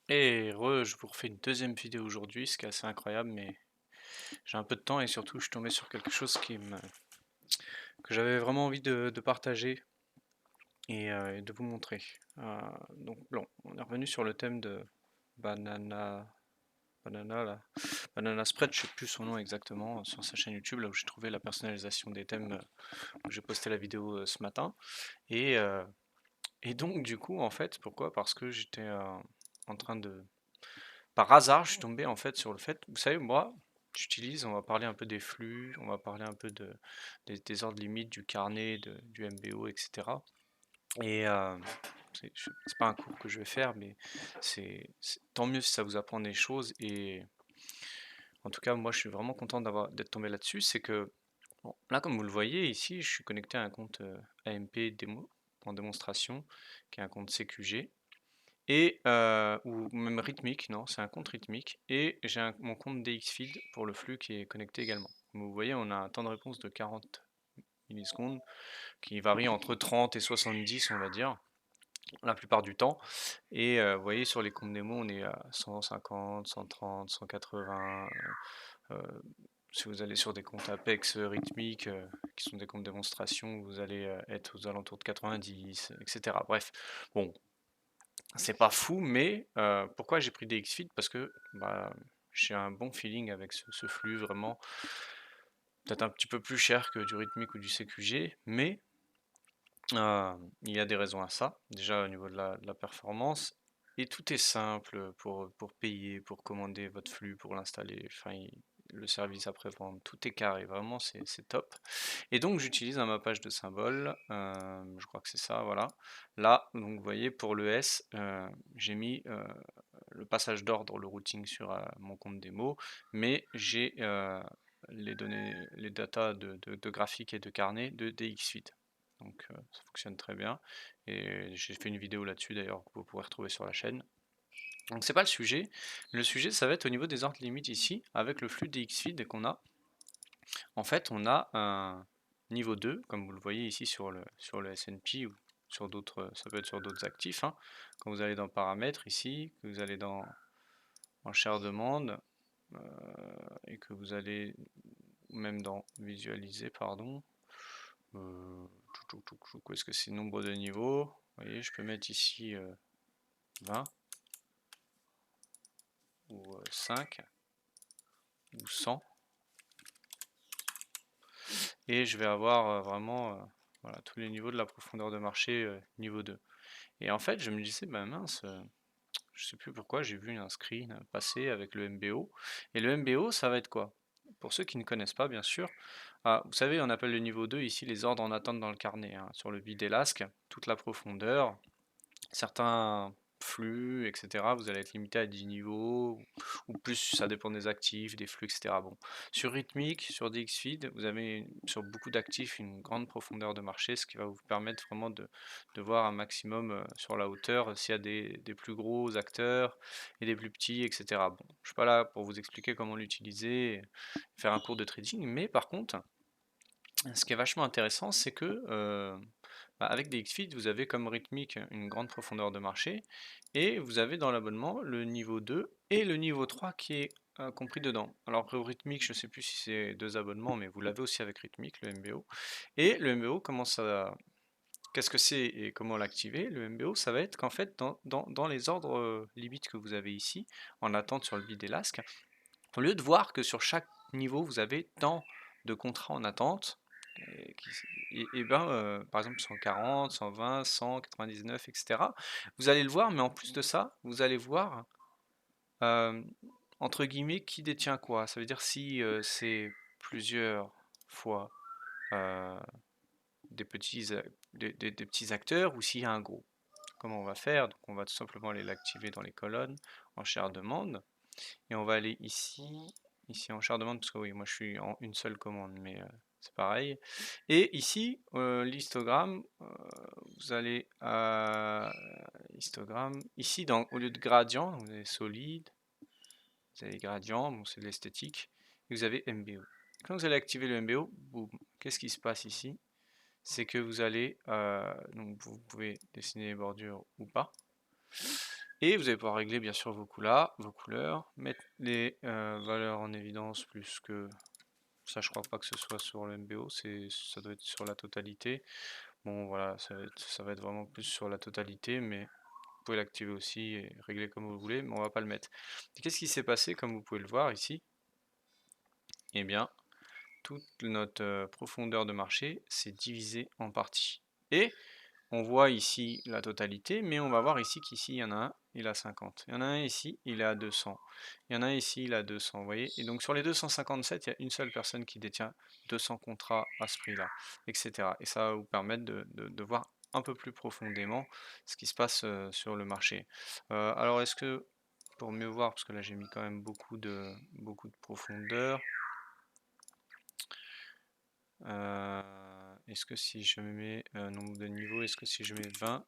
Je vous refais une deuxième vidéo aujourd'hui, ce qui est assez incroyable, mais j'ai un peu de temps et surtout je suis tombé sur quelque chose que j'avais vraiment envie de partager et de vous montrer. Donc bon, on est revenu sur le thème de Banana, Banana, là. Banana Spread, je sais plus son nom exactement, sur sa chaîne YouTube, là où j'ai trouvé la personnalisation des thèmes, où j'ai posté la vidéo ce matin. Et, euh, et donc du coup, en fait, pourquoi? Parce que j'étais en train de par hasard, je suis tombé en fait sur le fait, vous savez, moi, j'utilise, on va parler un peu des flux, on va parler un peu des ordres limites, du carnet, du MBO, etc. Et c'est pas un cours que je vais faire, mais tant mieux si ça vous apprend des choses. Et en tout cas, moi, je suis vraiment content d'être tombé là-dessus. C'est que, bon, là, comme vous le voyez ici, je suis connecté à un compte AMP démo en démonstration, qui est un compte CQG. Ou même rythmique, non, c'est un compte rythmique. Et j'ai mon compte DXFeed pour le flux qui est connecté également. Comme vous voyez, on a un temps de réponse de 40 millisecondes qui varie entre 30 et 70, on va dire, la plupart du temps. Et vous voyez, sur les comptes démo, on est à 150, 130, 180. euh, Si vous allez sur des comptes Apex rythmiques, qui sont des comptes démonstration, vous allez être aux alentours de 90, etc. Bref, bon, c'est pas fou, mais pourquoi j'ai pris DXFeed? Parce que bah, j'ai un bon feeling avec ce flux, vraiment. Peut-être un petit peu plus cher que du rythmique ou du CQG, mais il y a des raisons à ça. Déjà au niveau de la performance, et tout est simple pour payer, pour commander votre flux, pour l'installer, enfin, le service après-vente, tout est carré, vraiment c'est top. Et donc j'utilise un mappage de symboles, je crois que c'est ça, voilà. Là, donc vous voyez, pour le S, j'ai mis le passage d'ordre, le routing sur mon compte démo, mais j'ai les données, les datas de graphique et de carnet de DXFeed. Donc ça fonctionne très bien. Et j'ai fait une vidéo là-dessus d'ailleurs que vous pourrez retrouver sur la chaîne. Donc c'est pas le sujet. Le sujet, ça va être au niveau des ordres limites ici, avec le flux DXFeed qu'on a. En fait, on a un niveau 2, comme vous le voyez ici sur le S&P ou sur d'autres, ça peut être sur d'autres actifs, hein. Quand vous allez dans paramètres ici, que vous allez dans en share demande, et que vous allez même dans visualiser, pardon, où est-ce que c'est nombre de niveaux? Vous voyez, je peux mettre ici 20 ou 5 ou 100 et je vais avoir vraiment voilà, tous les niveaux de la profondeur de marché niveau 2. Et en fait, je me disais, bah mince, je sais plus pourquoi, j'ai vu un screen passer avec le MBO. Et le MBO, ça va être quoi? Pour ceux qui ne connaissent pas, bien sûr, vous savez, on appelle le niveau 2 ici les ordres en attente dans le carnet, hein, sur le bid Elasc, toute la profondeur, certains flux, etc. Vous allez être limité à 10 niveaux, ou plus, ça dépend des actifs, des flux, etc. Bon. Sur Rhythmic, sur DXFeed, vous avez sur beaucoup d'actifs une grande profondeur de marché, ce qui va vous permettre vraiment de voir un maximum sur la hauteur s'il y a des plus gros acteurs et des plus petits, etc. Bon, je ne suis pas là pour vous expliquer comment l'utiliser, faire un cours de trading, mais par contre, ce qui est vachement intéressant, c'est que avec DXFeed, vous avez comme rythmique une grande profondeur de marché et vous avez dans l'abonnement le niveau 2 et le niveau 3 qui est compris dedans. Alors pour rythmique, je ne sais plus si c'est deux abonnements, mais vous l'avez aussi avec rythmique, le MBO. Et le MBO, qu'est-ce que c'est et comment l'activer? Le MBO, ça va être qu'en fait, dans les ordres limites que vous avez ici, en attente sur le bid Elasc, au lieu de voir que sur chaque niveau, vous avez tant de contrats en attente, et ben, par exemple 140, 120, 100, 99, etc. Vous allez le voir, mais en plus de ça, vous allez voir, euh, entre guillemets, qui détient quoi. Ça veut dire si c'est plusieurs fois euh, des des petits acteurs ou s'il y a un gros. Comment on va faire? Donc on va tout simplement aller l'activer dans les colonnes en share demande. Et on va aller ici en char demande, parce que oui, moi je suis en une seule commande, mais c'est pareil. Et ici, l'histogramme, vous allez à histogramme, ici au lieu de gradient, vous avez solide, vous avez gradient, bon c'est de l'esthétique, et vous avez MBO. Quand vous allez activer le MBO, boum, qu'est-ce qui se passe ici? C'est que vous allez, donc vous pouvez dessiner les bordures ou pas, Et vous allez pouvoir régler bien sûr vos couleurs, mettre les valeurs en évidence plus que ça. Je crois pas que ce soit sur le MBO, ça doit être sur la totalité. Bon voilà, ça va être vraiment plus sur la totalité, mais vous pouvez l'activer aussi et régler comme vous voulez, mais on va pas le mettre. Et qu'est-ce qui s'est passé comme vous pouvez le voir ici? Eh bien, toute notre profondeur de marché s'est divisée en parties. Et on voit ici la totalité, mais on va voir ici qu'ici il y en a un, il a 50. Il y en a un ici, il est à 200. Il y en a un ici, il a 200, vous voyez. Et donc sur les 257, il y a une seule personne qui détient 200 contrats à ce prix-là, etc. Et ça va vous permettre de voir un peu plus profondément ce qui se passe sur le marché. Alors est-ce que, pour mieux voir, parce que là j'ai mis quand même beaucoup de profondeur, est-ce que si je mets nombre de niveaux, est-ce que si je mets 20,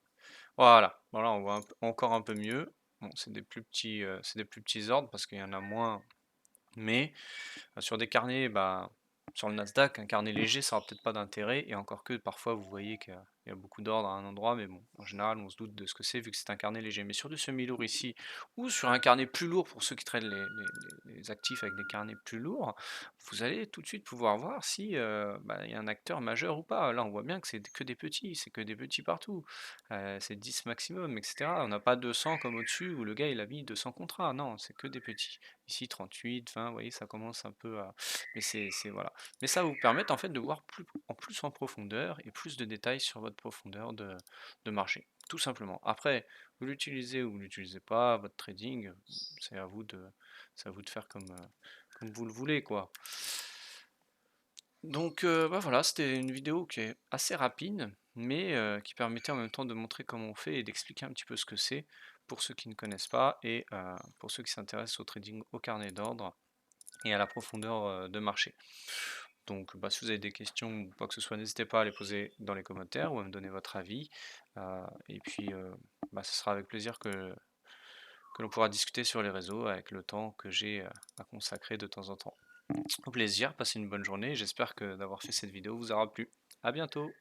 voilà, on voit encore un peu mieux. Bon, c'est des plus petits ordres parce qu'il y en a moins, mais sur des carnets, bah, sur le Nasdaq, un carnet léger, ça n'aura peut-être pas d'intérêt, et encore que parfois vous voyez qu'il y a beaucoup d'ordres à un endroit, mais bon, en général, on se doute de ce que c'est vu que c'est un carnet léger. Mais sur du semi-lourd ici, ou sur un carnet plus lourd pour ceux qui traitent les actifs avec des carnets plus lourds, vous allez tout de suite pouvoir voir si bah, il y a un acteur majeur ou pas. Là, on voit bien que c'est que des petits, c'est que des petits partout. C'est 10 maximum, etc. On n'a pas 200 comme au-dessus où le gars il a mis 200 contrats. Non, c'est que des petits. Ici 38, 20, vous voyez, ça commence un peu à. Mais voilà. Mais ça va vous permettre en fait de voir plus en profondeur et plus de détails sur votre profondeur de marché. Tout simplement. Après, vous l'utilisez ou vous l'utilisez pas, votre trading, c'est à vous de faire comme vous le voulez, quoi. Donc bah voilà, c'était une vidéo qui est assez rapide, mais qui permettait en même temps de montrer comment on fait et d'expliquer un petit peu ce que c'est pour ceux qui ne connaissent pas et pour ceux qui s'intéressent au trading au carnet d'ordre et à la profondeur de marché. Donc bah, si vous avez des questions ou quoi que ce soit, n'hésitez pas à les poser dans les commentaires ou à me donner votre avis. Et puis bah, ce sera avec plaisir que l'on pourra discuter sur les réseaux avec le temps que j'ai à consacrer de temps en temps. Au plaisir, passez une bonne journée, j'espère que d'avoir fait cette vidéo vous aura plu. À bientôt!